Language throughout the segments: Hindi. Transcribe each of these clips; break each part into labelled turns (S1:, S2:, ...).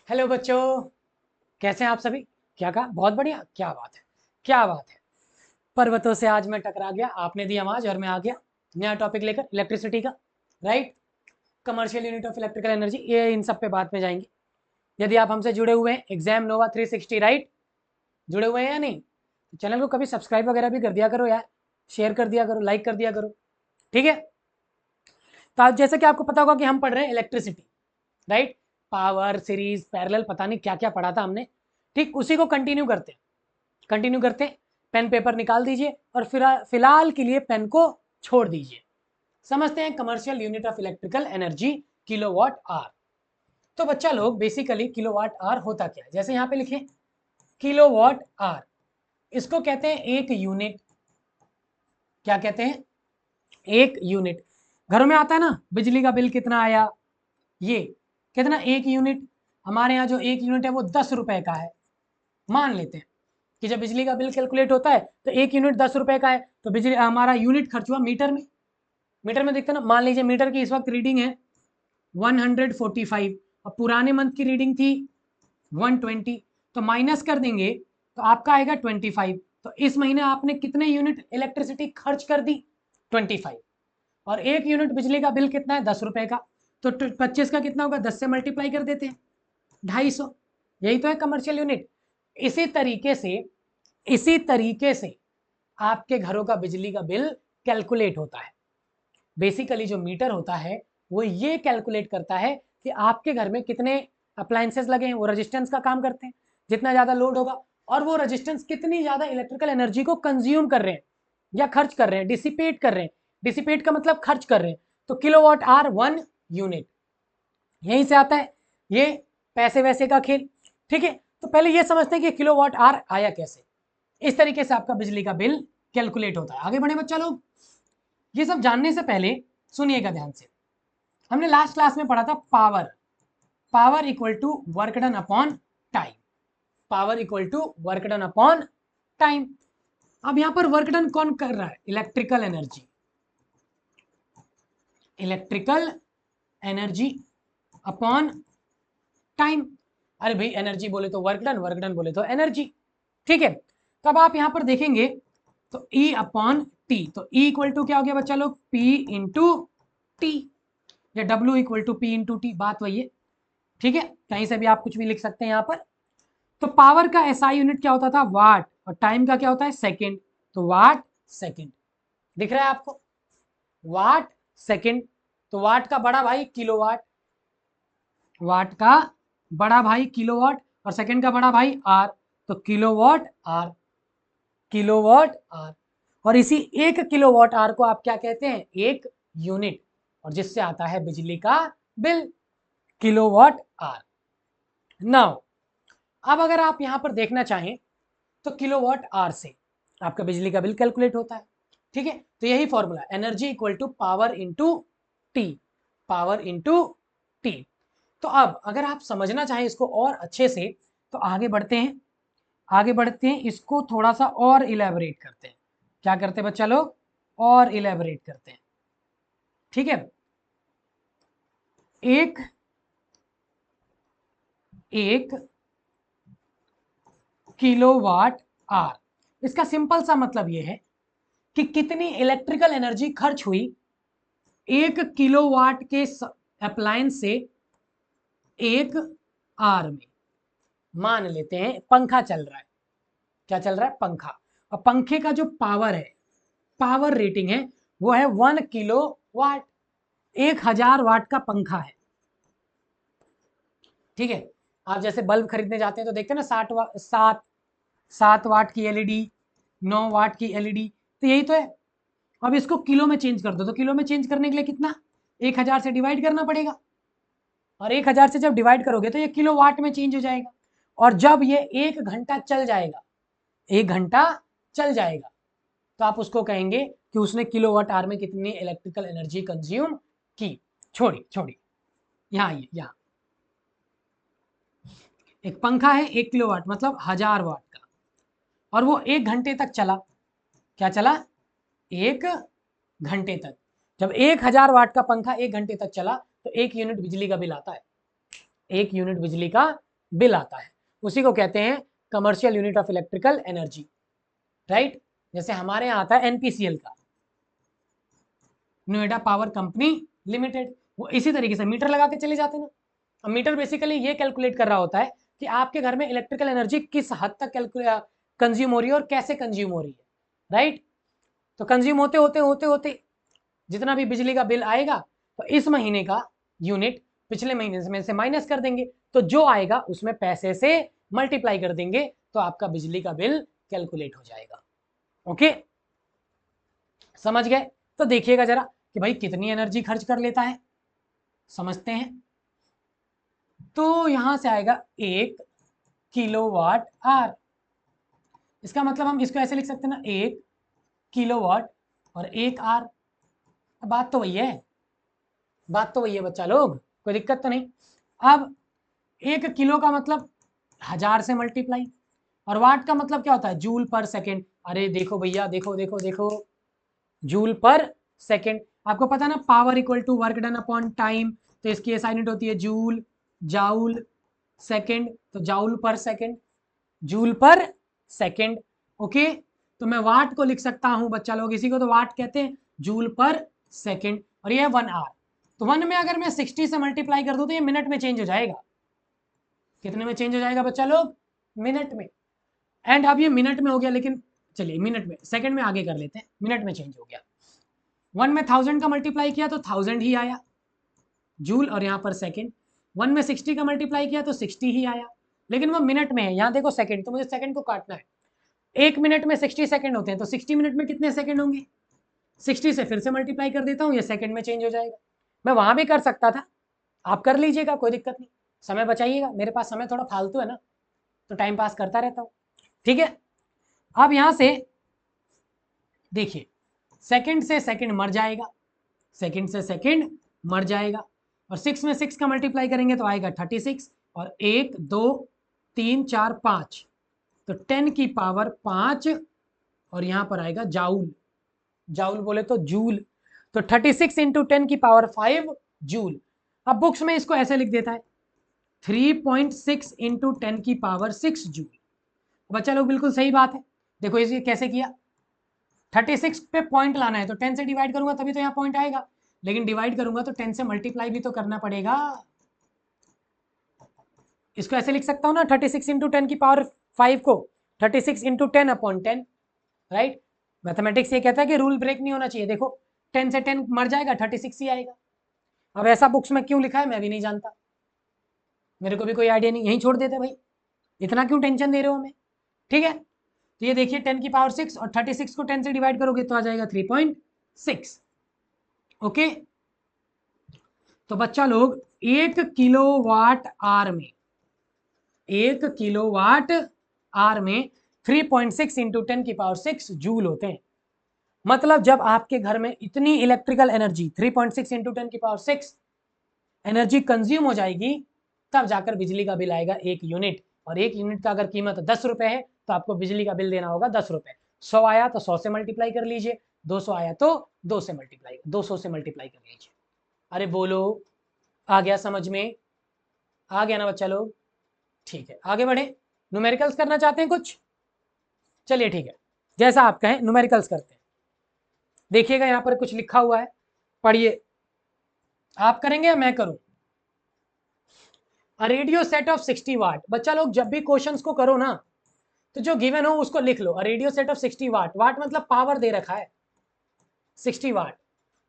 S1: हेलो बच्चों, कैसे हैं आप सभी। क्या कहा? बहुत बढ़िया। क्या बात है, क्या बात है। पर्वतों से आज मैं टकरा गया, आपने दी आवाज और मैं आ गया नया टॉपिक लेकर, इलेक्ट्रिसिटी का। Right. Commercial unit of electrical energy, ये इन सब पे बात में जाएंगे। यदि आप हमसे जुड़े हुए हैं एग्जाम नोवा 360, राइट, जुड़े हुए हैं या नहीं, तो चैनल को कभी सब्सक्राइब वगैरह भी कर दिया करो यार, शेयर कर दिया करो, लाइक कर दिया करो। ठीक है। तो आज जैसे कि आपको पता होगा कि हम पढ़ रहे हैं electricity, right. Power, series, parallel, पता नहीं क्या क्या पढ़ा था हमने। ठीक, उसी को कंटिन्यू करते हैं। पेन पेपर निकाल दीजिए और फिर फिलहाल के लिए पेन को छोड़ दीजिए। समझते हैं commercial unit of electrical energy, kilowatt hour. तो बच्चा लोग बेसिकली किलोवाट आर होता क्या है, जैसे यहां पे लिखे किलोवाट आर, इसको कहते हैं एक यूनिट। क्या कहते हैं? एक यूनिट। घरों में आता है ना, बिजली का बिल कितना आया, ये कितना, एक यूनिट। हमारे यहाँ जो एक यूनिट है वो 10 रुपए का है। मान लेते हैं कि जब बिजली का बिल कैलकुलेट होता है तो एक यूनिट 10 रुपए का है, तो बिजली हमारा यूनिट खर्च हुआ मीटर में। मीटर में देखते हैं ना, मान लीजिए मीटर की इस वक्त रीडिंग है 145 और पुराने मंथ की रीडिंग थी 120, तो माइनस कर देंगे तो आपका आएगा 25। तो इस महीने आपने कितने यूनिट इलेक्ट्रिसिटी खर्च कर दी? 25। और एक यूनिट बिजली का बिल कितना है? 10 रुपए का। तो 25 का कितना होगा? 10 से मल्टीप्लाई कर देते हैं, 250। यही तो है कमर्शियल यूनिट। इसी तरीके से इसी तरीके से आपके घरों का बिजली का बिल कैलकुलेट होता है। बेसिकली जो मीटर होता है वो ये कैलकुलेट करता है कि आपके घर में कितने अप्लायंसेस लगे हैं, वो रेजिस्टेंस का काम करते हैं। जितना ज्यादा लोड होगा और वो रेजिस्टेंस कितनी ज्यादा इलेक्ट्रिकल एनर्जी को कंज्यूम कर रहे हैं या खर्च कर रहे हैं, डिसिपेट कर रहे हैं। डिसिपेट का मतलब खर्च कर रहे हैं। तो किलोवाट आर 1 यूनिट, यहीं से आता है ये पैसे वैसे का खेल। ठीक है, तो पहले ये समझते हैं कि किलोवाट आर आया कैसे। इस तरीके से आपका बिजली का बिल कैलकुलेट होता है। आगे बढ़े बच्चा लोग, ये सब जानने से पहले सुनिएगा ध्यान से। हमने लास्ट क्लास में पढ़ा था power, power equal to work done upon time, power equal to work done upon time. अब यहां पर वर्क डन कौन कर रहा है? Electrical energy, electrical energy upon time. अरे भाई एनर्जी बोले तो वर्क डन, वर्क डन बोले तो एनर्जी। ठीक है, तब आप यहां पर देखेंगे तो E अपॉन टी, तो E इक्वल टू क्या हो गया बच्चा लोग? P इंटू टी, या W equal to P into T, बात वही है। ठीक है, कहीं से भी आप कुछ भी लिख सकते हैं यहां पर। तो पावर का एसआई यूनिट क्या होता था? वाट, और टाइम का क्या होता है? सेकेंड। तो वाट सेकेंड, दिख रहा है आपको? Watt second. तो वाट का बड़ा भाई किलोवाट, वाट का बड़ा भाई किलोवाट, और सेकंड का बड़ा भाई आर। तो किलोवाट आर, किलोवाट आर। और इसी एक किलोवाट आर को आप क्या कहते हैं? एक यूनिट, और जिससे आता है बिजली का बिल, किलोवाट आर। नाउ अब अगर आप यहां पर देखना चाहें तो किलोवाट आर से आपका बिजली का बिल कैलकुलेट होता है। ठीक है, तो यही formula, energy equal to power into T, power into T. तो अब अगर आप समझना चाहें इसको और अच्छे से तो आगे बढ़ते हैं, आगे बढ़ते हैं, इसको थोड़ा सा और इलेबोरेट करते हैं। क्या करते हैं बच्चा लोग? और इलेबोरेट करते हैं। ठीक है, एक एक किलोवाट आर, इसका सिंपल सा मतलब यह है कि कितनी इलेक्ट्रिकल एनर्जी खर्च हुई एक किलोवाट के अप्लायंस से एक आर में। मान लेते हैं पंखा चल रहा है, क्या चल रहा है? पंखा। और पंखे का जो पावर है, पावर रेटिंग है, वो है 1 किलोवाट। 1000 वाट का पंखा है। ठीक है, आप जैसे बल्ब खरीदने जाते हैं तो देखते हैं ना, 7 वाट की एलईडी, 9 वाट की एलईडी, तो यही तो है। अब इसको किलो में चेंज कर दो, तो किलो में चेंज करने के लिए कितना? 1000 से डिवाइड करना पड़ेगा, और 1000 से जब डिवाइड करोगे तो ये किलो वाट में चेंज हो जाएगा। और जब ये 1 घंटा चल जाएगा, 1 घंटा चल जाएगा, तो आप उसको कहेंगे कि उसने किलोवाट आवर में कितनी इलेक्ट्रिकल एनर्जी कंज्यूम की। छोड़ी छोड़ी, यहाँ आइए, यहाँ एक पंखा है 1 किलोवाट मतलब 1000 वाट का, और वो 1 घंटे तक चला। क्या चला? 1 घंटे तक। जब 1000 वाट का पंखा 1 घंटे तक चला तो 1 यूनिट बिजली का बिल आता है, 1 यूनिट बिजली का बिल आता है, उसी को कहते हैं commercial unit of electrical energy, right. जैसे हमारे यहाँ आता है एनपीसीएल का, नोएडा पावर कंपनी लिमिटेड, वो इसी तरीके से मीटर लगा के चले जाते हैं ना। अब मीटर बेसिकली ये कैलकुलेट कर रहा होता है कि आपके घर में इलेक्ट्रिकल एनर्जी किस हद तक कंज्यूम हो रही है और कैसे कंज्यूम हो रही है, राइट। तो कंज्यूम होते होते होते होते जितना भी बिजली का बिल आएगा तो इस महीने का यूनिट पिछले महीने में से माइनस कर देंगे, तो जो आएगा उसमें पैसे से मल्टीप्लाई कर देंगे, तो आपका बिजली का बिल कैलकुलेट हो जाएगा। ओके, समझ गए। तो देखिएगा जरा कि भाई कितनी एनर्जी खर्च कर लेता है, समझते हैं। तो यहां से आएगा 1 किलोवाट आवर, इसका मतलब हम इसको ऐसे लिख सकते हैं ना, 1 किलोवाट और 1 आवर। बात तो वही है, बात तो वही है बच्चा लोग, कोई दिक्कत तो नहीं। अब 1 किलो का मतलब 1000 से मल्टीप्लाई, और वाट का मतलब क्या होता है, जूल पर सेकेंड। अरे देखो भैया, देखो देखो देखो, जूल पर सेकेंड। आपको पता है ना, power equal to work done upon time, तो इसकी एसआई यूनिट होती है जूल, जाउल, सेकेंड, तो joule per second, joule per second. Okay, तो मैं वाट को लिख सकता हूं बच्चा लोग, इसी को तो वाट कहते हैं, जूल पर सेकेंड, और ये 1 आवर। तो 1 में अगर मैं 60 से मल्टीप्लाई कर दूं तो ये मिनट में चेंज हो जाएगा। कितने में चेंज हो जाएगा बच्चा लोग, मिनट में। एंड अब ये मिनट में हो गया, लेकिन चलिए मिनट में, सेकंड में आगे कर लेते हैं, मिनट में चेंज हो गया। 1 में 1000 का मल्टीप्लाई किया तो 1000 ही आया जूल, और यहाँ पर सेकंड। 1 में 60 का मल्टीप्लाई किया तो 60 ही आया, लेकिन वो मिनट में है, यहाँ देखो सेकंड, तो मुझे सेकंड को काटना है। 1 मिनट में 60 सेकंड होते हैं, तो 60 मिनट में कितने सेकंड होंगे, 60 से फिर से मल्टीप्लाई कर देता हूँ, ये सेकंड में चेंज हो जाएगा। मैं वहां भी कर सकता था, आप कर लीजिएगा, कोई दिक्कत नहीं, समय बचाइएगा। मेरे पास समय थोड़ा फालतू है ना, तो टाइम पास करता रहता हूँ, ठीक है। अब यहां से देखिए, सेकंड से सेकंड मर जाएगा, सेकंड से सेकंड मर जाएगा, और 6 में 6 का मल्टीप्लाई करेंगे तो आएगा 36, और 1 2 3 4 5, तो 10 की पावर 5, और यहां पर आएगा जाउल, जाउल बोले तो जूल, तो 36 इंटू 10 की पावर 5 जूल। अब बुक्स में इसको ऐसे लिख देता है 3.6 इंटू 10 की पावर 6 जूल। बच्चा लोग बिल्कुल सही बात है, देखो इसे कैसे किया, 36 पे पॉइंट लाना है तो 10 से डिवाइड करूंगा तभी तो यहाँ पॉइंट आएगा, लेकिन डिवाइड करूंगा तो 10 से मल्टीप्लाई भी तो करना पड़ेगा। इसको ऐसे लिख सकता हूँ ना, 36 इंटू 10 की पावर 5 को 36 इंटू 10 अपॉन 10, राइट। मैथमेटिक्स ये कहता है कि रूल ब्रेक नहीं होना चाहिए। देखो 10 से 10 मर जाएगा, 36 ही आएगा। अब ऐसा बुक्स में क्यों लिखा है मैं भी नहीं जानता, मेरे को भी कोई आइडिया नहीं, यहीं छोड़ देते भाई, इतना क्यों टेंशन दे रहे हो हमें, ठीक है। तो ये देखिए 10 की पावर 6 और 36 को 10 से डिवाइड करोगे तो आ जाएगा 3.6। ओके, तो बच्चा लोग 1 किलोवाट आवर में, 1 किलोवाट आवर में 3.6 इंटू 10 की पावर 6 जूल होते हैं। मतलब जब आपके घर में इतनी इलेक्ट्रिकल एनर्जी 3.6 इंटू 10 की पावर 6 एनर्जी कंज्यूम हो जाएगी, तब जाकर बिजली का बिल आएगा 1 यूनिट, और 1 यूनिट का अगर कीमत 10 रुपए है तो आपको बिजली का बिल देना होगा 10 रुपए। 100 आया तो 100 से मल्टीप्लाई कर लीजिए, 200 आया तो 200 से मल्टीप्लाई कर लीजिए। अरे बोलो, आ गया समझ में, आ गया ना बच्चा लोग, ठीक है। आगे बढ़े, न्यूमेरिकल्स करना चाहते हैं कुछ, चलिए ठीक है, जैसा आप कहें न्यूमेरिकल्स करते हैं। देखिएगा यहाँ पर कुछ लिखा हुआ है, पढ़िए, आप करेंगे या मैं करूं। रेडियो सेट ऑफ 60 वाट, बच्चा लोग जब भी क्वेश्चंस को करो ना, तो जो गिवन हो उसको लिख लो। Radio set of 60 watt, watt मतलब पावर दे रखा है, 60 watt,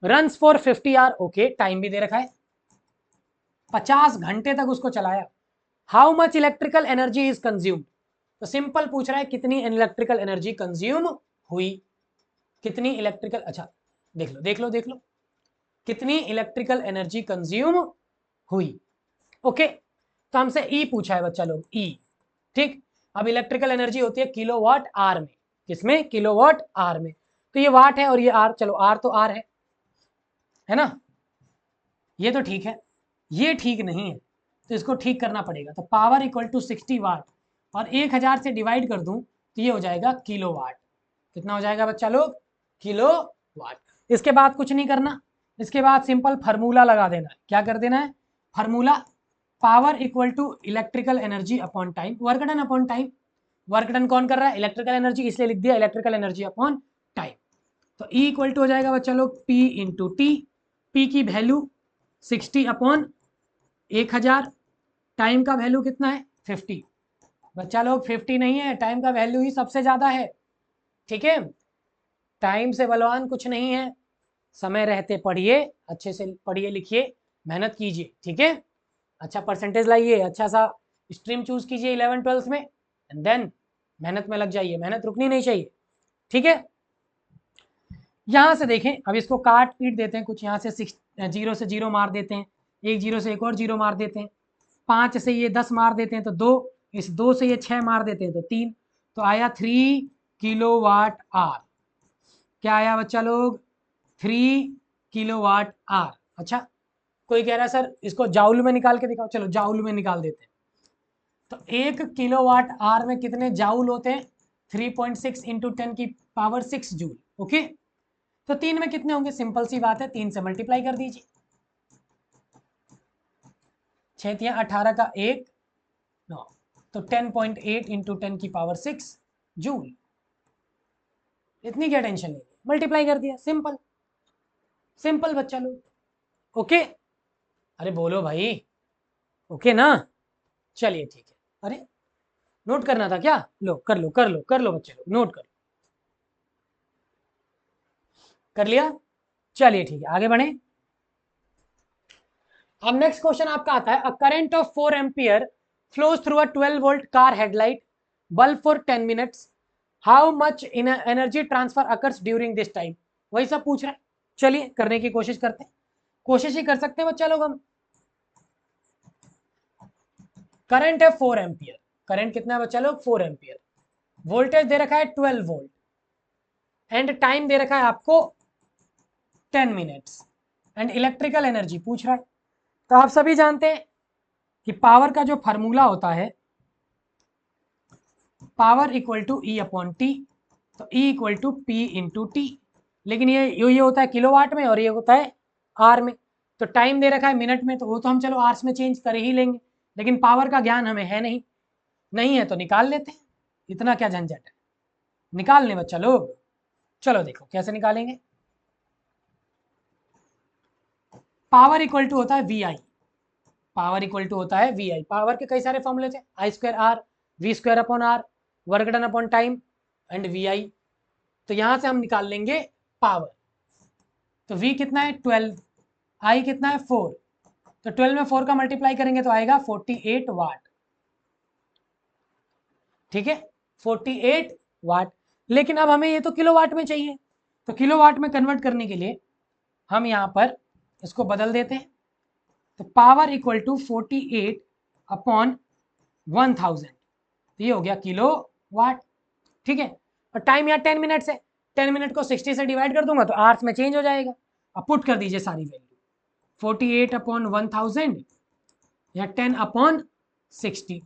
S1: runs for 50 hour, okay, time भी दे रखा है, 50 घंटे तक उसको चलाया। How much electrical energy is consumed, तो सिंपल पूछ रहा है कितनी इलेक्ट्रिकल एनर्जी कंज्यूम हुई, कितनी इलेक्ट्रिकल, अच्छा देख लो देख लो देख लो, कितनी इलेक्ट्रिकल एनर्जी कंज्यूम हुई। ओके, तो हमसे ई पूछा है बच्चा लोग, ई, ठीक। अब इलेक्ट्रिकल एनर्जी होती है किलोवाट आवर में, किसमें, किलोवाट आवर में, तो ये वाट है और ये आर, चलो आर तो आर है ना, ये तो ठीक है, ये ठीक नहीं है, तो इसको ठीक करना पड़ेगा। तो पावर इक्वल टू 60 वाट, और 1000 से डिवाइड कर दूं तो ये हो जाएगा किलोवाट। कितना हो जाएगा बच्चा लोग, किलोवाट। इसके बाद कुछ नहीं करना, इसके बाद सिंपल फार्मूला लगा देना है। क्या कर देना है, formula, power equal to electrical energy upon time, work done upon time. Work done कौन कर रहा है? इलेक्ट्रिकल एनर्जी, इसलिए लिख दिया इलेक्ट्रिकल एनर्जी अपॉन टाइम। तो E इक्वल टू हो जाएगा बच्चा लोग P इंटू टी। P की वैल्यू 60 अपॉन 1000, टाइम का वैल्यू कितना है? 50। बच्चा लोग 50 नहीं है, टाइम का वैल्यू ही सबसे ज्यादा है, ठीक है। टाइम से बलवान कुछ नहीं है। समय रहते पढ़िए, अच्छे से पढ़िए लिखिए, मेहनत कीजिए, ठीक है। अच्छा परसेंटेज लाइए, अच्छा सा स्ट्रीम चूज कीजिए 11-12 में, एंड देन मेहनत में लग जाइए, मेहनत रुकनी नहीं चाहिए, ठीक है। यहां से देखें, अब इसको काट पीट देते हैं कुछ, यहाँ से 0 से 0 मार देते हैं, एक 0 से एक और 0 मार देते हैं, 5 से ये 10 मार देते हैं तो 2, इस 2 से ये 6 मार देते हैं तो 3, तो आया 3 किलोवाट आवर। क्या आया बच्चा लोग? 3 किलोवाट आवर। अच्छा, कोई कह रहा है सर इसको जाउल में निकाल के दिखाओ, चलो जाउल में निकाल देते हैं। तो 1 किलोवाट आवर में कितने जाउल होते हैं? 3.6 इंटू 10 की पावर 6 जूल, ओके। तो 3 में कितने होंगे? सिंपल सी बात है, 3 से मल्टीप्लाई कर दीजिए, 6 18 का 1 9, तो 10.8 इंटू 10 की पावर 6 जूल। इतनी क्या टेंशन लेंगे, मल्टीप्लाई कर दिया, सिंपल सिंपल बच्चा लोग, ओके। अरे बोलो भाई, ओके ना? चलिए ठीक है। अरे नोट करना था क्या? लो कर लो कर लो कर लो बच्चे लोग, नोट कर लो, कर लिया? चलिए ठीक है, आगे बढ़े। अब नेक्स्ट क्वेश्चन आपका आता है, अ current of 4 ampere flows through a 12 volt car headlight bulb for 10 minutes, how much in energy transfer occurs during this time. वही सब पूछ रहा है, चलिए करने की कोशिश करते हैं, कोशिश ही कर सकते हैं बच्चा लोग हम। करंट है 4 एम्पियर, करंट कितना है बच्चा लोग? 4 एम्पियर, वोल्टेज दे रखा है 12 वोल्ट, एंड टाइम दे रखा है आपको 10 मिनट्स, एंड इलेक्ट्रिकल एनर्जी पूछ रहा है। तो आप सभी जानते हैं कि पावर का जो फार्मूला होता है, power equal to E upon T, तो E equal to P into T, लेकिन ये होता है किलोवाट में और ये होता है आर में। तो टाइम दे रखा है मिनट में, तो वो तो हम चलो आर्स में चेंज कर ही लेंगे, लेकिन पावर का ज्ञान हमें है नहीं, नहीं है तो निकाल लेते हैं, इतना क्या झंझट है, निकाल लें बच्चा लोग। चलो देखो कैसे निकालेंगे। पावर इक्वल टू होता है V I, power equal to होता है वी आई। पावर के कई सारे फॉर्मूले थे, I square R, V square upon R, work done upon time, and V I. तो यहां से हम निकाल लेंगे पावर। तो v कितना है? 12, आई कितना है? 4, तो 12 में 4 का मल्टीप्लाई करेंगे तो आएगा 48 वाट, ठीक है, 48 वाट। लेकिन अब हमें ये तो किलोवाट में चाहिए, तो किलोवाट में कन्वर्ट करने के लिए हम यहाँ पर इसको बदल देते हैं। तो पावर इक्वल टू 48 अपॉन 1000, तो ये हो गया किलो वाट, ठीक है। और टाइम यहाँ 10 मिनट्स है, 10 मिनट को 60 से डिवाइड कर दूंगा तो आवर्स में चेंज हो जाएगा। अब पुट कर दीजिए सारी वैल्यू, 48 अपॉन 1000 या 10 अपॉन 60,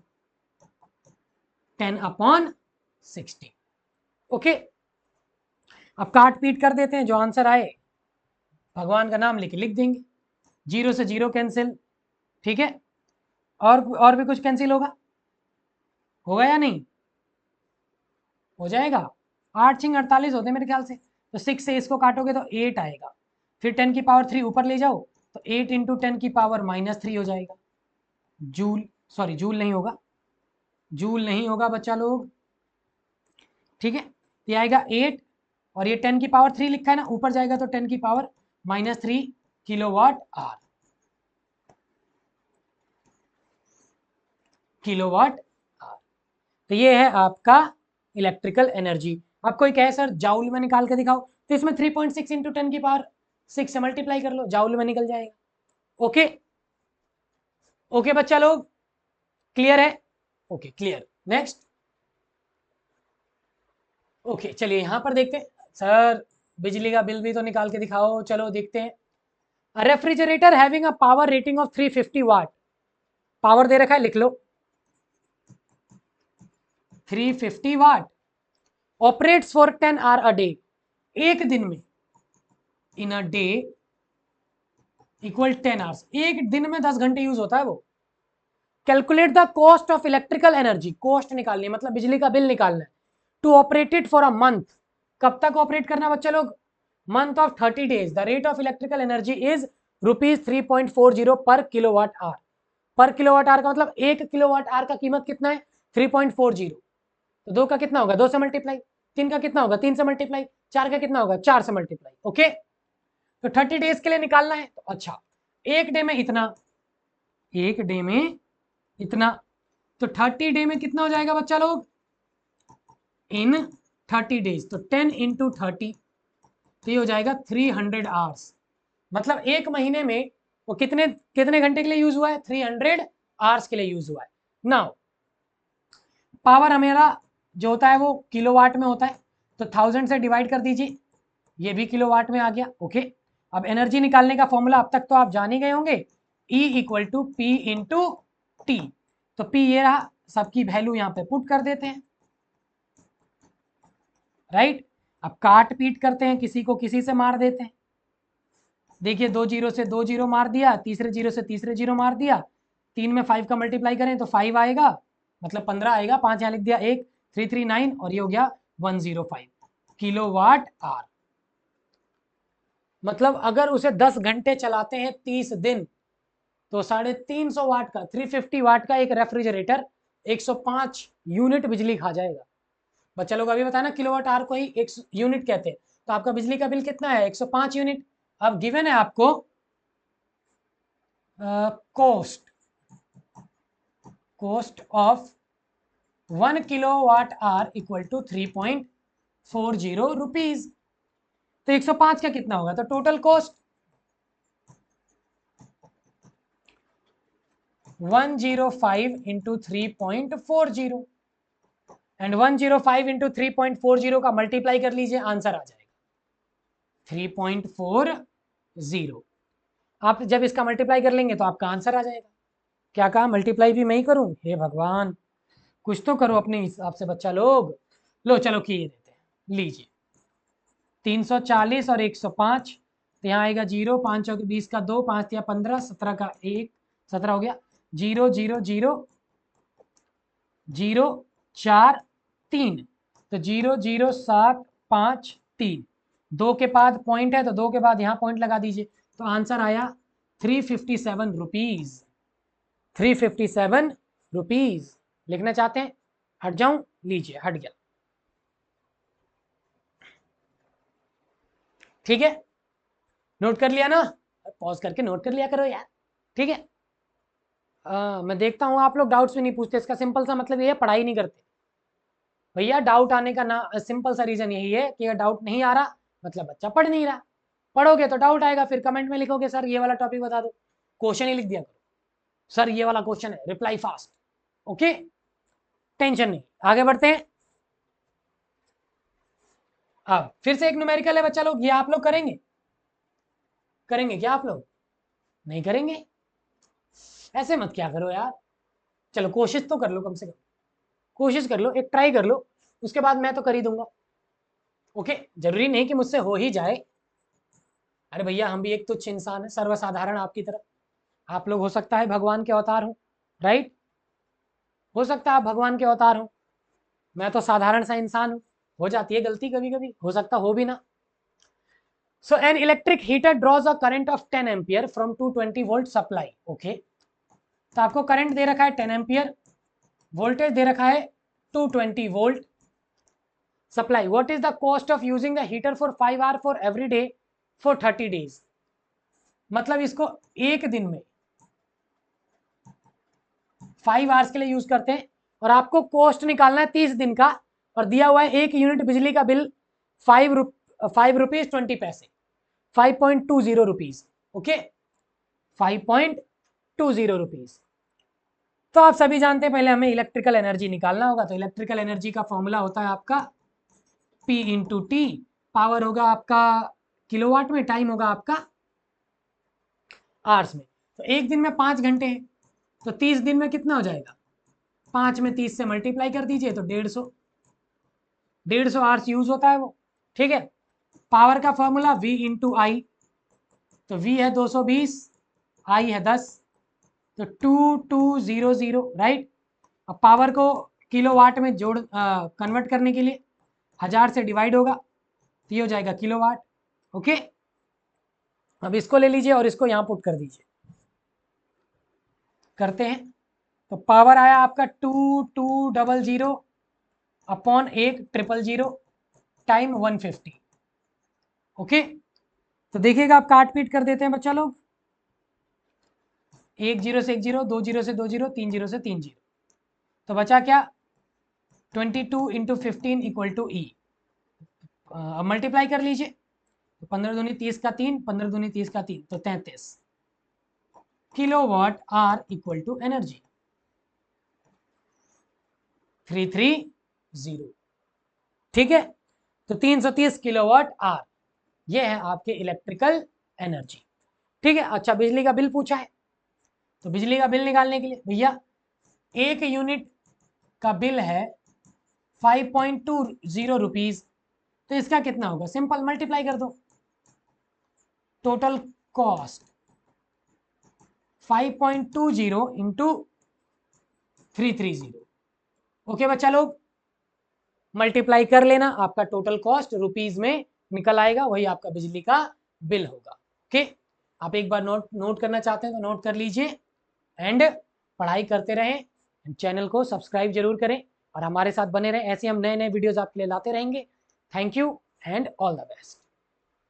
S1: 10 अपॉन 60, ओके। अब काट पीट कर देते हैं, जो आंसर आए भगवान का नाम लेके लिख देंगे, 0 से 0 कैंसिल, ठीक है। और भी कुछ कैंसिल होगा या नहीं? हो जाएगा, 8 6 48 होते हैं मेरे ख्याल से, तो 6 से इसको काटोगे तो 8 आएगा, फिर 10 की पावर 3 ऊपर ले जाओ तो 8 इंटू 10 की पावर -3 हो जाएगा जूल। सॉरी जूल नहीं होगा, जूल नहीं होगा बच्चा लोग, ठीक है। ये आएगा 8, और ये 10 की पावर 3 लिखा है ना, ऊपर जाएगा तो 10 की power -3 kilowatt hour, kilowatt hour. तो ये है आपका इलेक्ट्रिकल एनर्जी। अब कोई कहे सर जाउल में निकाल के दिखाओ, तो इसमें 3.6 इंटू 10 की पावर 6 से मल्टीप्लाई कर लो, जाउल में निकल जाएगा, ओके। ओके बच्चा लोग, क्लियर है? Okay clear, next. ओके चलिए यहां पर देखते हैं, सर बिजली का बिल भी तो निकाल के दिखाओ, चलो देखते हैं। Refrigerator having a power rating of 350 watt, power दे रखा है, लिख लो 350 watt, operates for 10 hour a day, एक दिन में, in a day equal 10 hours, एक दिन में 10 घंटे यूज होता है वो, calculate the cost of electrical energy, cost निकालनी है मतलब बिजली का बिल निकालना है, to operate it for a month, कब तक ऑपरेट करना बच्चा लोग, month of 30 days, the rate of electrical energy is ₹3.40 पर किलोवाट आवर, पर किलोवाट आवर का मतलब 1 किलोवाट आवर का कीमत कितना है 3.40, तो 2 का कितना होगा 2 से मल्टीप्लाई, 3 का कितना होगा 3 से मल्टीप्लाई, 4 का कितना होगा 4 से मल्टीप्लाई, ओके। तो 30 डेज के लिए निकालना है, तो अच्छा एक डे में इतना, एक डे में इतना, तो 30 डे में कितना हो जाएगा बच्चा लोग, इन 30 डेज, तो 10 इंटू 30, तो ये हो जाएगा 300 आवर्स, मतलब एक महीने में वो कितने कितने घंटे के लिए यूज हुआ है 300 आवर्स के लिए यूज हुआ है। नाउ पावर हमारा जो होता है वो किलोवाट में होता है, तो 1000 से डिवाइड कर दीजिए, ये भी किलोवाट में आ गया, ओके। अब एनर्जी निकालने का फॉर्मूला अब तक तो आप जान ही गए होंगे, E equal to P into T, तो P ये रहा, सबकी वैल्यू यहाँ पे पुट कर देते हैं, राइट। अब काट पीट करते हैं, किसी को किसी से मार देते हैं, देखिए 2 जीरो से 2 जीरो मार दिया, तीसरे जीरो से तीसरे जीरो मार दिया, 3 में 5 का मल्टीप्लाई करें तो 5 आएगा, मतलब 15 आएगा, 5 यहाँ लिख दिया, 1 339 और ये हो गया 105 किलोवाट आवर। मतलब अगर उसे 10 घंटे चलाते हैं 30 दिन, तो 350 वाट का 350 वाट का एक रेफ्रिजरेटर 105 यूनिट बिजली खा जाएगा। बच्चा लोग अभी बताया ना किलोवाट आवर को ही 1 यूनिट कहते हैं, तो आपका बिजली का बिल कितना है 105 यूनिट। अब गिवन है आपको cost of 1 kilowatt hour equal to 3.40 rupees, तो 105 का कितना होगा, तो total cost 105 into 3.40, and 105 into 3.40 का मल्टीप्लाई कर लीजिए, आंसर आ जाएगा 3.40। आप जब इसका मल्टीप्लाई कर लेंगे तो आपका आंसर आ जाएगा। क्या कहा, मल्टीप्लाई भी मैं ही करूं, हे भगवान कुछ तो करो अपने हिसाब से बच्चा लोग। लो चलो किए देते हैं, लीजिए 340 और 105, तो यहाँ आएगा 0, 5 चौके 20 का 2, 5 या 15, 17 का 1, 17 हो गया, 0 0 0 0 4 3, तो 0 0 7 5 3, 2 के बाद पॉइंट है तो 2 के बाद यहाँ पॉइंट लगा दीजिए, तो आंसर आया 357 रुपीज, 357 रुपीज। लिखना चाहते हैं, हट जाऊं, लीजिए हट गया, ठीक है, नोट कर लिया ना, पॉज करके नोट कर लिया करो यार, ठीक है। मैं देखता हूँ आप लोग डाउट्स भी नहीं पूछते, इसका सिंपल सा मतलब ये है पढ़ाई नहीं करते भैया। डाउट आने का ना सिंपल सा रीजन यही है कि अगर डाउट नहीं आ रहा मतलब बच्चा पढ़ नहीं रहा, पढ़ोगे तो डाउट आएगा, फिर कमेंट में लिखोगे सर ये वाला टॉपिक बता दो, क्वेश्चन ही लिख दिया करो, सर ये वाला क्वेश्चन है, रिप्लाई फास्ट, ओके, टेंशन नहीं। आगे बढ़ते हैं, अब फिर से एक न्यूमेरिकल है बच्चा लोग, ये आप लोग करेंगे, करेंगे क्या आप लोग, नहीं करेंगे, ऐसे मत क्या करो यार, चलो कोशिश तो कर लो, कम से कम कोशिश कर लो, एक ट्राई कर लो, उसके बाद मैं तो कर ही दूंगा, ओके। जरूरी नहीं कि मुझसे हो ही जाए, अरे भैया हम भी एक तुच्छ इंसान है, सर्वसाधारण आपकी तरह, आप लोग हो सकता है भगवान के अवतार हो, राइट, हो सकता है आप भगवान के अवतार हो, मैं तो साधारण सा इंसान हूं, हो जाती है गलती कभी कभी, हो सकता हो भी ना। So an electric heater draws a current of 10 ampere from 220 volt supply, okay. तो आपको करंट दे रखा है 10 एम्पियर, वोल्टेज दे रखा है 220 volt supply, what is the cost of using the heater for 5 hour for every day for 30 days, मतलब इसको एक दिन में 5 आवर्स के लिए यूज करते हैं, और आपको कॉस्ट निकालना है 30 दिन का, और दिया हुआ है 1 यूनिट बिजली का बिल 5 रुपीज 20 पैसे, 5.20 रुपीज, ओके, 5.20 रुपीज। तो आप सभी जानते हैं पहले हमें इलेक्ट्रिकल एनर्जी निकालना होगा, तो इलेक्ट्रिकल एनर्जी का फॉर्मूला होता है आपका P इंटू टी, पावर होगा आपका किलोवाट में, टाइम होगा आपका आवर्स में, तो एक दिन में 5 घंटे हैं, तो 30 दिन में कितना हो जाएगा, 5 में 30 से मल्टीप्लाई कर दीजिए तो 150 आवर्स यूज होता है वो, ठीक है। पावर का फॉर्मूला V इंटू आई, तो V है 220, I है 10, तो 2200, राइट। अब पावर को किलोवाट में कन्वर्ट करने के लिए 1000 से डिवाइड होगा तो ये हो जाएगा किलोवाट। ओके, अब इसको ले लीजिए और इसको यहाँ पुट कर दीजिए। करते हैं तो पावर आया आपका 2200 अपॉन 800 टाइम 150। ओके, तो देखिएगा आप काट पीट कर देते हैं बच्चा लोग। 1 0 से 1 0, 2 0 से 2 0, 3 0 से 3 0, तो बचा क्या 22 इंटू 15 इक्वल टू ई। अब मल्टीप्लाई कर लीजिए तो 15 दूनी 30 का 3, 15 दूनी 30 का 3, तो 33 kilowatt hour equal to energy 330। ठीक है, तो 330 किलोवाट आर ये है आपके इलेक्ट्रिकल एनर्जी। ठीक है, अच्छा बिजली का बिल पूछा है, तो बिजली का बिल निकालने के लिए भैया 1 यूनिट का बिल है 5.20 रुपीज, तो इसका कितना होगा, सिंपल मल्टीप्लाई कर दो। Total cost 5.20 into 330। ओके बच्चा लोग, मल्टीप्लाई कर लेना, आपका टोटल कॉस्ट रुपीज में निकल आएगा, वही आपका बिजली का बिल होगा। ओके, आप एक बार नोट करना चाहते हैं तो नोट कर लीजिए एंड पढ़ाई करते रहें। चैनल को सब्सक्राइब जरूर करें और हमारे साथ बने रहें, ऐसे हम नए नए वीडियोस आपके लिए लाते रहेंगे। Thank you and all the best.